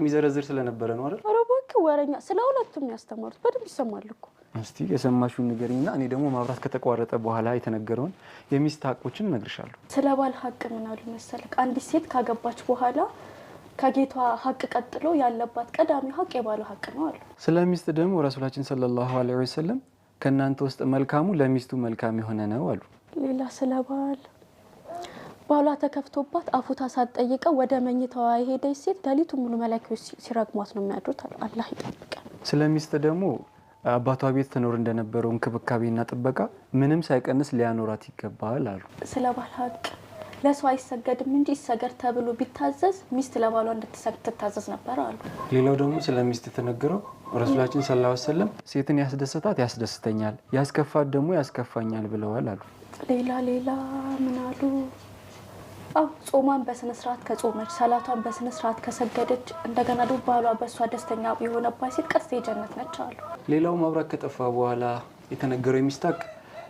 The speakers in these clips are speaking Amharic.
የሚዘረዝር ስለነበረ ነው አይደል? ኧረ እባክህ ወረኛ ስለሁለቱም ያስተማሩት በደንብ ይሰማል እኮ። እስቲ የሰማሽውን ንገሪኝና እኔ ደግሞ ማብራት ከተቋረጠ በኋላ የተነገረውን የሚስት ሐቆችን እነግርሻለሁ። ስለ ባል ሐቅ ምን አሉ መሰለክ? አንዲት ሴት ካገባች በኋላ ከጌቷ ሐቅ ቀጥሎ ያለባት ቀዳሚው ሐቅ የባሏ ሐቅ ነው አሉ። ስለ ሚስት ደግሞ ረሱላችን ሰለላሁ ዐለይሂ ወሰለም ከናንተ ውስጥ መልካሙ ለሚስቱ መልካም የሆነ ነው አሉ። ሌላ ስለ ባሏ ተከፍቶባት አፉታ ሳትጠይቀው ወደ መኝታዋ የሄደች ሴት ሌሊቱ ሙሉ መላእክቶች ሲረግሟት ነው የሚያድሩት አሉ። አላህ ይጠብቀን። ስለ ሚስት ደግሞ አባቷ ቤት ትኖር እንደነበረው እንክብካቤና ጥበቃ ምንም ሳይቀንስ ሊያኖራት ይገባል አሉ። ስለ ባል ሐቅ ለሰው አይሰገድም እንጂ ይሰገድ ተብሎ ቢታዘዝ ሚስት ለባሏ እንድትሰግድ ትታዘዝ ነበር አሉ። ሌላው ደግሞ ስለ ሚስት የተነገረው ረሱላችን ሰለላሁ ዐለይሂ ወሰለም ሴትን ያስደሰታት ያስደስተኛል፣ ያስከፋት ደግሞ ያስከፋኛል ብለዋል አሉ። ሌላ ምን አሉ? ጾሟን በስነ ስርዓት ከጾመች ሰላቷን በስነ ስርዓት ከሰገደች እንደገና ደግሞ ባሏ በሷ ደስተኛ የሆነባት ሴት ቀጥታ የጀነት ነች አሉ። ሌላው ማብራት ከጠፋ በኋላ የተነገረው የሚስት ሐቅ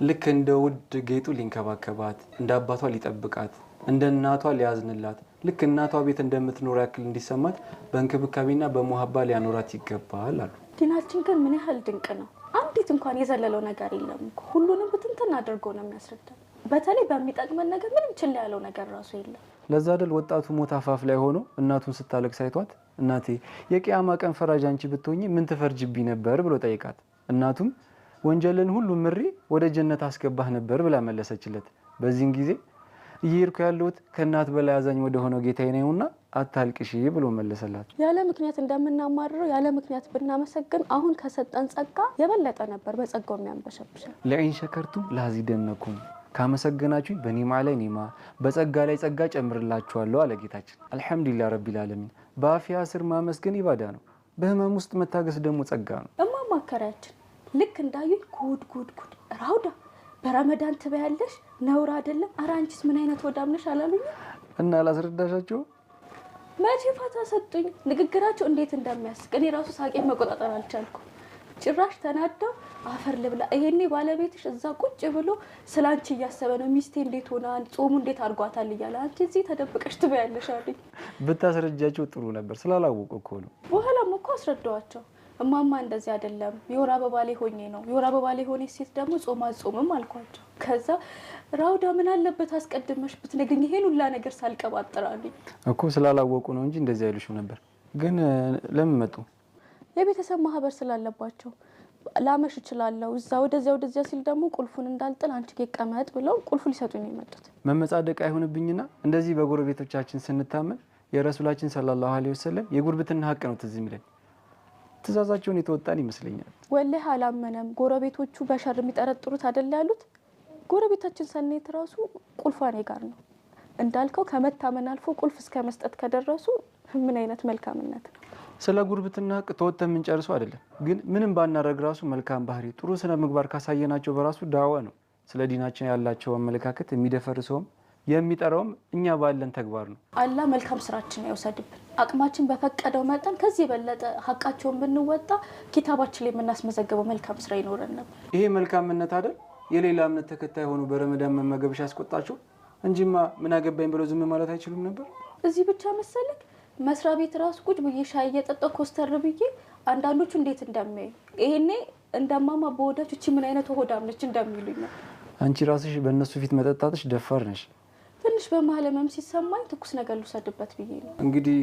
ልክ እንደ ውድ ጌጡ ሊንከባከባት፣ እንደ አባቷ ሊጠብቃት፣ እንደ እናቷ ሊያዝንላት፣ ልክ እናቷ ቤት እንደምትኖር ያክል እንዲሰማት በእንክብካቤና በመሐባ ሊያኖራት ይገባል አሉ። ዲናችን ግን ምን ያህል ድንቅ ነው። አንዲት እንኳን የዘለለው ነገር የለም እኮ ሁሉንም ብትንትን አድርጎ ነው የሚያስረዳው። በተለይ በሚጠቅመን ነገር ምንም ችላ ያለው ነገር ራሱ የለም። ለዛ አይደል ወጣቱ ሞት አፋፍ ላይ ሆኖ እናቱን ስታለቅስ አይቷት እናቴ የቂያማ ቀን ፈራጅ አንቺ ብትሆኚ ምን ትፈርጅብኝ ነበር ብሎ ጠይቃት። እናቱም ወንጀልን ሁሉ ምሪ ወደ ጀነት አስገባህ ነበር ብላ መለሰችለት። በዚህን ጊዜ እየሄድኩ ያለሁት ከእናት በላይ አዛኝ ወደ ሆነው ጌታዬ ነውና አታልቅሺ ብሎ መለሰላት። ያለ ምክንያት እንደምናማርረው ያለ ምክንያት ብናመሰግን አሁን ከሰጠን ጸጋ የበለጠ ነበር በጸጋው የሚያንበሸብሸን። ለኢን ሸከርቱም ላዚደነኩም ካመሰገናችሁ በኒማ ላይ ኒማ በጸጋ ላይ ጸጋ ጨምርላችኋለሁ አለ ጌታችን። አልሐምዱሊላህ ረቢል ዓለሚን። በአፊያ ስር ማመስገን ኢባዳ ነው። በህመም ውስጥ መታገስ ደግሞ ጸጋ ነው። እማማከራችን ልክ እንዳዩኝ ጉድ ራውዳ በረመዳን ትበያለሽ ነውር አይደለም። ኧረ አንቺስ ምን አይነት ወዳም ነሽ አላሉኝ እና ላስረዳሻቸው መቼ ፋታ ሰጡኝ። ንግግራቸው እንዴት እንደሚያስቅ እኔ ራሱ ሳቄን መቆጣጠር አልቻልኩም። ጭራሽ ተናደው አፈር ልብላ ይሄኔ ባለቤትሽ እዛ ቁጭ ብሎ ስላንቺ እያሰበ ነው ሚስቴ እንዴት ሆና ጾሙ እንዴት አድርጓታል እያለ አንቺ እዚህ ተደብቀሽ ትበያለሽ አሉኝ። ብታስረጃቸው ጥሩ ነበር ስላላወቁ እኮ ነው። በኋላም እኮ አስረዳዋቸው እማማ እንደዚህ አይደለም የወር አበባ ላይ ሆኜ ነው የወር አበባ ላይ ሆኔ ሴት ደግሞ ጾም አጾምም አልኳቸው። ከዛ ራውዳ ምን አለበት አስቀድመሽ ብትነግሪኝ ይሄን ሁላ ነገር ሳልቀባጥራልኝ እኮ ስላላወቁ ነው እንጂ እንደዚህ አይሉሽም ነበር። ግን ለምን መጡ? የቤተሰብ ማህበር ስላለባቸው ላመሽ እችላለሁ እዛ ወደዚያ ሲል ደግሞ ቁልፉን እንዳልጥል አንቺ ከቀመጥ ብለው ቁልፉ ሊሰጡኝ ነው የመጡት። መመጻደቅ አይሆንብኝና እንደዚህ በጎረቤቶቻችን ስንታመን የረሱላችን ሰለላሁ ዐለይሂ ወሰለም የጉርብትና ሐቅ ነው ትዝ የሚለን። ትእዛዛቸውን የተወጣን ይመስለኛል። ወላሂ አላመነም። ጎረቤቶቹ በሸር የሚጠረጥሩት አይደል ያሉት። ጎረቤታችን ሰኔት ራሱ ቁልፏ እኔ ጋር ነው እንዳልከው ከመታመን አልፎ ቁልፍ እስከ መስጠት ከደረሱ ምን አይነት መልካምነት ነው። ስለ ጉርብትና ሐቅ ተወተን ምን ጨርሰው አይደለም፣ ግን ምንም ባናረግ ራሱ መልካም ባህሪ ጥሩ ስነ ምግባር ካሳየናቸው በራሱ ዳዋ ነው። ስለ ዲናችን ያላቸው አመለካከት የሚደፈርሰውም የሚጠራውም እኛ ባለን ተግባር ነው። አላህ መልካም ስራችን ያውሰድብን። አቅማችን በፈቀደው መጠን ከዚህ የበለጠ ሐቃቸውን ብንወጣ ኪታባችን ላይ የምናስመዘገበው መልካም ስራ ይኖረን ነበር። ይሄ መልካምነት አይደል? የሌላ እምነት ተከታይ ሆኑ በረመዳን መመገብሽ ያስቆጣቸው እንጂማ ምን አገባኝ ብለው ዝም ማለት አይችሉም ነበር። እዚህ ብቻ መሰለክ መስሪያ ቤት ራሱ ቁጭ ብዬ ሻይ እየጠጣሁ ኮስተር ብዬ አንዳንዶቹ እንዴት እንደሚያዩ ይሄኔ እንደማማ በወዳጆች እቺ ምን አይነት ሆዳም ነች እንደሚሉኝ ነው። አንቺ ራስሽ በእነሱ ፊት መጠጣትሽ ደፋር ነሽ። ትንሽ በመሀል ህመም ሲሰማኝ ትኩስ ነገር ልውሰድበት ብዬ ነው። እንግዲህ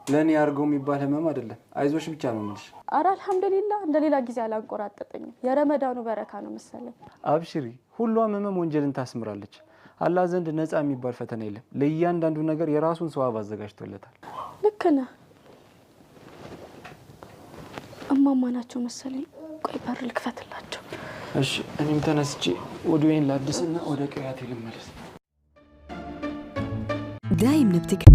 ለኔ ያርገው የሚባል ህመም አይደለም አይዞሽ ብቻ ነው የምልሽ። ኧረ አልሐምዱሊላህ እንደሌላ ጊዜ አላንቆራጠጠኝም። የረመዳኑ በረካ ነው መሰለኝ። አብሽሪ ሁሉም ህመም ወንጀልን ታስምራለች። አላህ ዘንድ ነፃ የሚባል ፈተና የለም። ለእያንዳንዱ ነገር የራሱን ሰዋብ አዘጋጅቶለታል። ልክ ነህ። እማማ ናቸው መሰለኝ። ቆይ በር ልክፈትላቸው። እሺ እኔም ተነስቼ ወዲያዬን ላድስና ወደ ቀያቴ ልመለስ። دايم نبتكر